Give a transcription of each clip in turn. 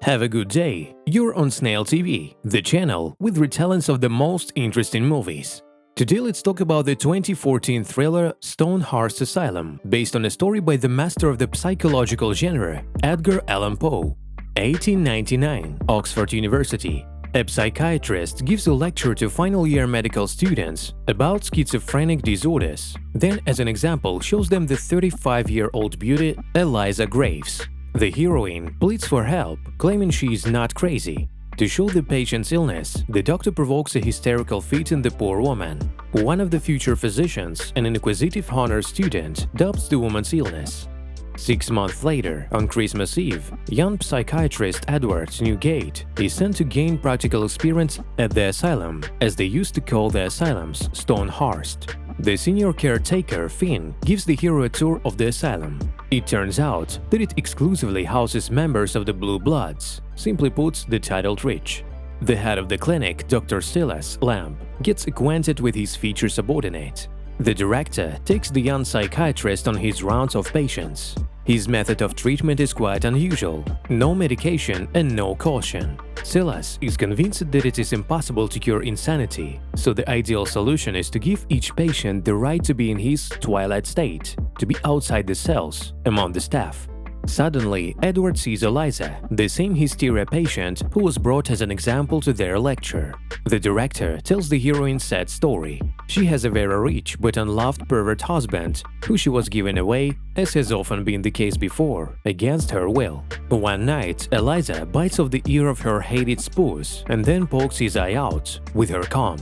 Have a good day. You're on Snail TV, the channel with retellings of the most interesting movies. Today let's talk about the 2014 thriller Stonehearst Asylum, based on a story by the master of the psychological genre, Edgar Allan Poe. 1899, Oxford University. A psychiatrist gives a lecture to final-year medical students about schizophrenic disorders, then as an example shows them the 35-year-old beauty Eliza Graves. The heroine pleads for help, claiming she is not crazy. To show the patient's illness, the doctor provokes a hysterical fit in the poor woman. One of the future physicians, an inquisitive honor student, doubts the woman's illness. 6 months later, on Christmas Eve, young psychiatrist Edward Newgate is sent to gain practical experience at the asylum, as they used to call the asylums Stonehearst. The senior caretaker, Finn, gives the hero a tour of the asylum. It turns out that it exclusively houses members of the Blue Bloods, simply put, the titled rich. The head of the clinic, Dr. Silas Lamb, gets acquainted with his future subordinate. The director takes the young psychiatrist on his rounds of patients. His method of treatment is quite unusual – no medication and no caution. Silas is convinced that it is impossible to cure insanity, so the ideal solution is to give each patient the right to be in his twilight state, to be outside the cells, among the staff. Suddenly, Edward sees Eliza, the same hysteria patient who was brought as an example to their lecture. The director tells the heroine's sad story. She has a very rich but unloved pervert husband, who she was given away, as has often been the case before, against her will. One night, Eliza bites off the ear of her hated spouse and then pokes his eye out with her comb.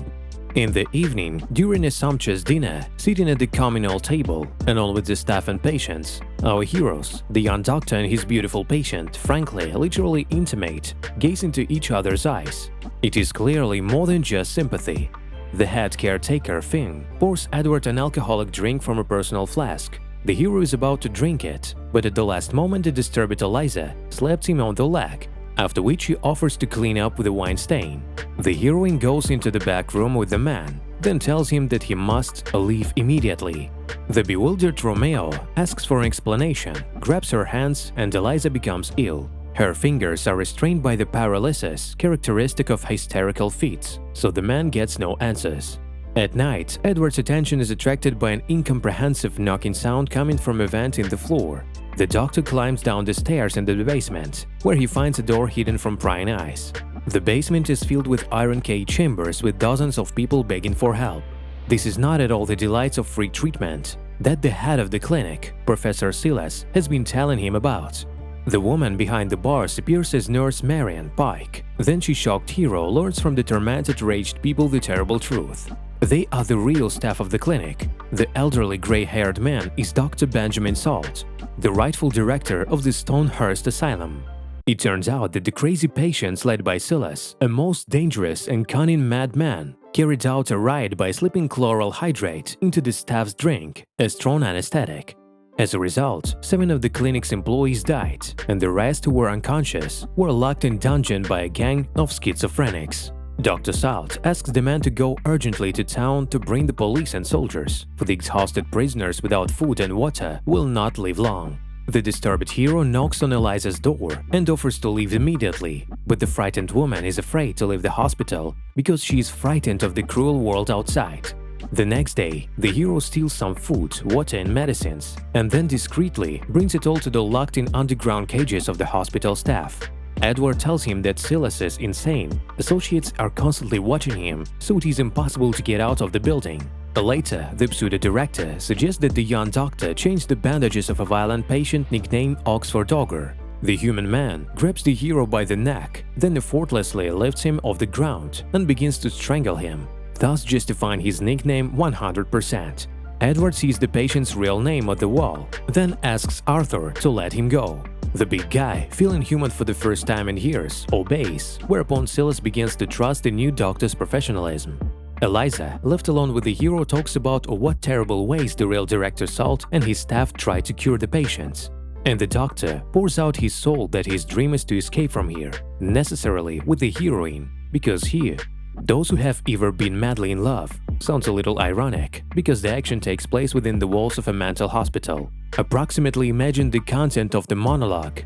In the evening, during a sumptuous dinner, sitting at the communal table, along with the staff and patients, our heroes, the young doctor and his beautiful patient, frankly, literally intimate, gaze into each other's eyes. It is clearly more than just sympathy. The head caretaker, Finn, pours Edward an alcoholic drink from a personal flask. The hero is about to drink it, but at the last moment the disturbed Eliza slaps him on the leg, after which he offers to clean up with a wine stain. The heroine goes into the back room with the man, then tells him that he must leave immediately. The bewildered Romeo asks for an explanation, grabs her hands, and Eliza becomes ill. Her fingers are restrained by the paralysis characteristic of hysterical fits, so the man gets no answers. At night, Edward's attention is attracted by an incomprehensive knocking sound coming from a vent in the floor. The doctor climbs down the stairs into the basement, where he finds a door hidden from prying eyes. The basement is filled with iron-cage chambers with dozens of people begging for help. This is not at all the delights of free treatment that the head of the clinic, Professor Silas, has been telling him about. The woman behind the bars appears as Nurse Marian Pike. Then she shocked hero learns from the tormented, raged people the terrible truth. They are the real staff of the clinic. The elderly gray-haired man is Dr. Benjamin Salt, the rightful director of the Stonehearst Asylum. It turns out that the crazy patients led by Silas, a most dangerous and cunning madman, carried out a riot by slipping chloral hydrate into the staff's drink, a strong anesthetic. As a result, 7 of the clinic's employees died, and the rest who were unconscious were locked in dungeon by a gang of schizophrenics. Dr. Salt asks the man to go urgently to town to bring the police and soldiers, for the exhausted prisoners without food and water will not live long. The disturbed hero knocks on Eliza's door and offers to leave immediately, but the frightened woman is afraid to leave the hospital because she is frightened of the cruel world outside. The next day, the hero steals some food, water and medicines, and then discreetly brings it all to the locked-in underground cages of the hospital staff. Edward tells him that Silas is insane. Associates are constantly watching him, so it is impossible to get out of the building. Later, the pseudo-director suggests that the young doctor change the bandages of a violent patient nicknamed Oxford Ogre. The human man grabs the hero by the neck, then effortlessly lifts him off the ground and begins to strangle him, thus justifying his nickname 100%. Edward sees the patient's real name on the wall, then asks Arthur to let him go. The big guy, feeling human for the first time in years, obeys, whereupon Silas begins to trust the new doctor's professionalism. Eliza, left alone with the hero, talks about what terrible ways the real director Salt and his staff try to cure the patients. And the doctor pours out his soul that his dream is to escape from here, necessarily with the heroine, because here, those who have ever been madly in love sounds a little ironic, because the action takes place within the walls of a mental hospital. Approximately imagine the content of the monologue.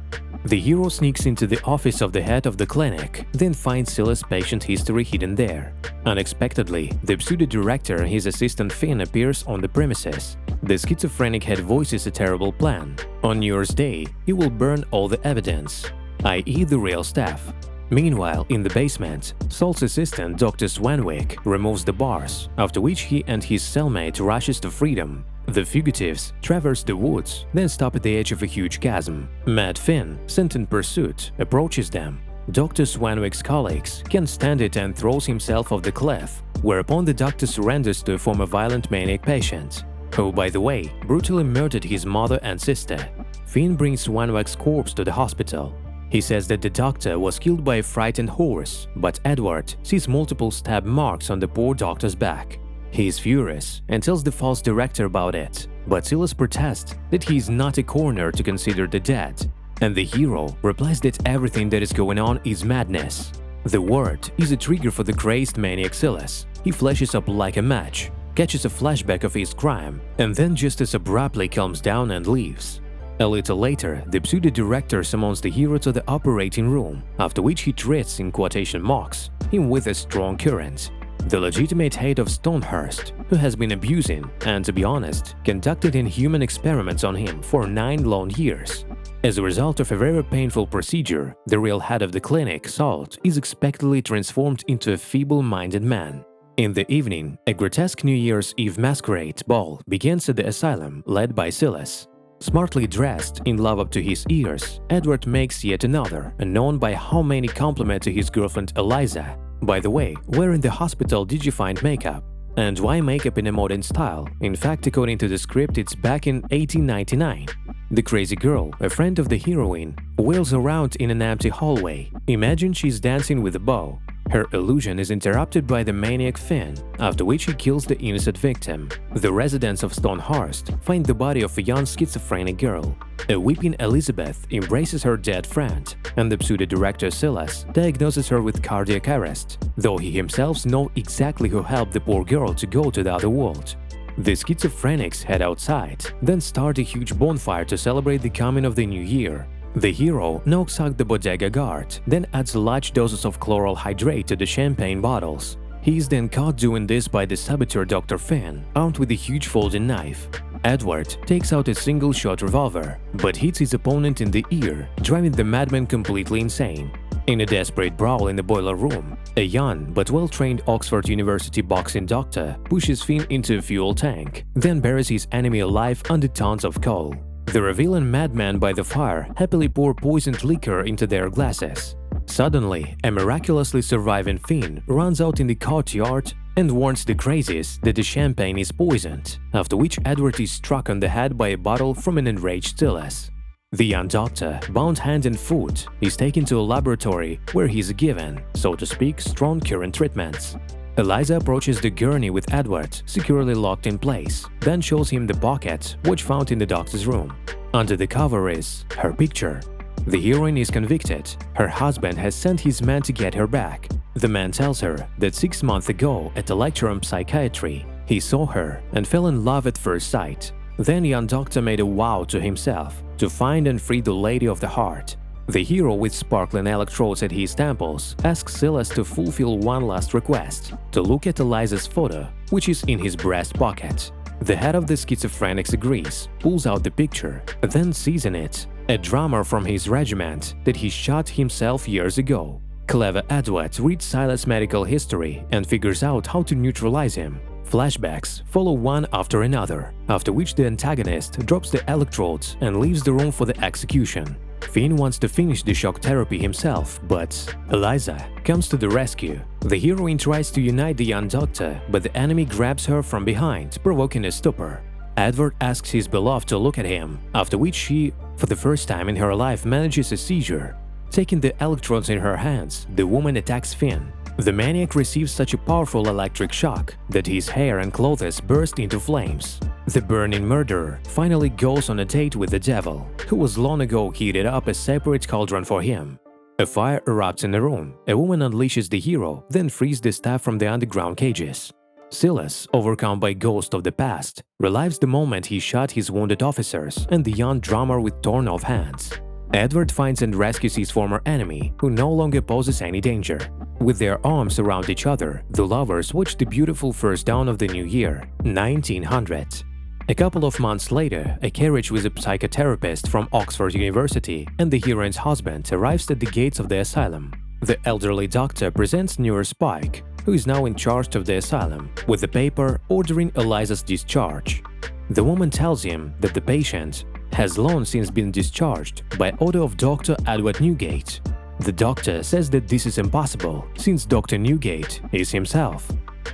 The hero sneaks into the office of the head of the clinic, then finds Silas' patient history hidden there. Unexpectedly, the pseudo-director and his assistant Finn appears on the premises. The schizophrenic head voices a terrible plan. On New Year's Day, he will burn all the evidence, i.e. the real staff. Meanwhile, in the basement, Saul's assistant, Dr. Swanwick, removes the bars, after which he and his cellmate rushes to freedom. The fugitives traverse the woods, then stop at the edge of a huge chasm. Mad Finn, sent in pursuit, approaches them. Dr. Swanwick's colleagues can't stand it and throws himself off the cliff, whereupon the doctor surrenders to a former violent maniac patient, who, by the way, brutally murdered his mother and sister. Finn brings Swanwick's corpse to the hospital. He says that the doctor was killed by a frightened horse, but Edward sees multiple stab marks on the poor doctor's back. He is furious and tells the false director about it, but Silas protests that he is not a coroner to consider the dead, and the hero replies that everything that is going on is madness. The word is a trigger for the crazed maniac Silas. He flashes up like a match, catches a flashback of his crime, and then just as abruptly calms down and leaves. A little later, the pseudo-director summons the hero to the operating room, after which he treats, in quotation marks, him with a strong current. The legitimate head of Stonehearst, who has been abusing and, to be honest, conducted inhuman experiments on him for 9 long years. As a result of a very painful procedure, the real head of the clinic, Salt, is expectedly transformed into a feeble-minded man. In the evening, a grotesque New Year's Eve masquerade ball begins at the asylum, led by Silas. Smartly dressed, in love up to his ears, Edward makes yet another, unknown by how many compliment to his girlfriend Eliza. By the way, where in the hospital did you find makeup? And why makeup in a modern style? In fact, according to the script, it's back in 1899. The crazy girl, a friend of the heroine, wails around in an empty hallway. Imagine she's dancing with a bow. Her illusion is interrupted by the maniac Finn, after which he kills the innocent victim. The residents of Stonehearst find the body of a young schizophrenic girl. A weeping Elizabeth embraces her dead friend, and the pseudo-director Silas diagnoses her with cardiac arrest, though he himself knows exactly who helped the poor girl to go to the other world. The schizophrenics head outside, then start a huge bonfire to celebrate the coming of the new year. The hero knocks out the bodega guard, then adds large doses of chloral hydrate to the champagne bottles. He is then caught doing this by the saboteur Dr. Finn, armed with a huge folding knife. Edward takes out a single-shot revolver, but hits his opponent in the ear, driving the madman completely insane. In a desperate brawl in the boiler room, a young but well-trained Oxford University boxing doctor pushes Finn into a fuel tank, then buries his enemy alive under tons of coal. The revealing madman by the fire happily pour poisoned liquor into their glasses. Suddenly, a miraculously surviving Finn runs out in the courtyard and warns the crazies that the champagne is poisoned, after which Edward is struck on the head by a bottle from an enraged Silas. The young doctor, bound hand and foot, is taken to a laboratory where he is given, so to speak, strong current treatments. Eliza approaches the gurney with Edward, securely locked in place, then shows him the pocket which found in the doctor's room. Under the cover is her picture. The heroine is convicted. Her husband has sent his man to get her back. The man tells her that 6 months ago at a lecture on psychiatry, he saw her and fell in love at first sight. Then young doctor made a vow to himself to find and free the lady of the heart. The hero, with sparkling electrodes at his temples, asks Silas to fulfill one last request, to look at Eliza's photo, which is in his breast pocket. The head of the schizophrenics agrees, pulls out the picture, then sees in it a drummer from his regiment that he shot himself years ago. Clever Edward reads Silas' medical history and figures out how to neutralize him. Flashbacks follow one after another, after which the antagonist drops the electrodes and leaves the room for the execution. Finn wants to finish the shock therapy himself, but Eliza comes to the rescue. The heroine tries to unite the young doctor, but the enemy grabs her from behind, provoking a stupor. Edward asks his beloved to look at him, after which she, for the first time in her life, manages a seizure. Taking the electrodes in her hands, the woman attacks Finn. The maniac receives such a powerful electric shock that his hair and clothes burst into flames. The burning murderer finally goes on a date with the devil, who was long ago heated up a separate cauldron for him. A fire erupts in the room, a woman unleashes the hero, then frees the staff from the underground cages. Silas, overcome by ghosts of the past, relives the moment he shot his wounded officers and the young drummer with torn-off hands. Edward finds and rescues his former enemy, who no longer poses any danger. With their arms around each other, the lovers watch the beautiful first dawn of the new year, 1900. A couple of months later, a carriage with a psychotherapist from Oxford University and the heroine's husband arrives at the gates of the asylum. The elderly doctor presents nurse Spike, who is now in charge of the asylum, with a paper ordering Eliza's discharge. The woman tells him that the patient has long since been discharged by order of Dr. Edward Newgate. The doctor says that this is impossible, since Dr. Newgate is himself.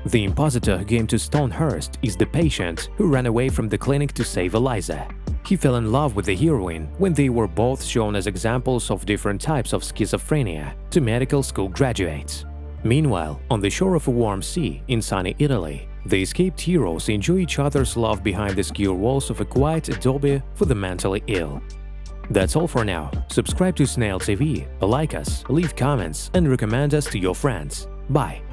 The impositor who came to Stonehearst is the patient who ran away from the clinic to save Eliza. He fell in love with the heroine when they were both shown as examples of different types of schizophrenia to medical school graduates. Meanwhile, on the shore of a warm sea in sunny Italy, the escaped heroes enjoy each other's love behind the secure walls of a quiet adobe for the mentally ill. That's all for now. Subscribe to Snail TV, like us, leave comments, and recommend us to your friends. Bye!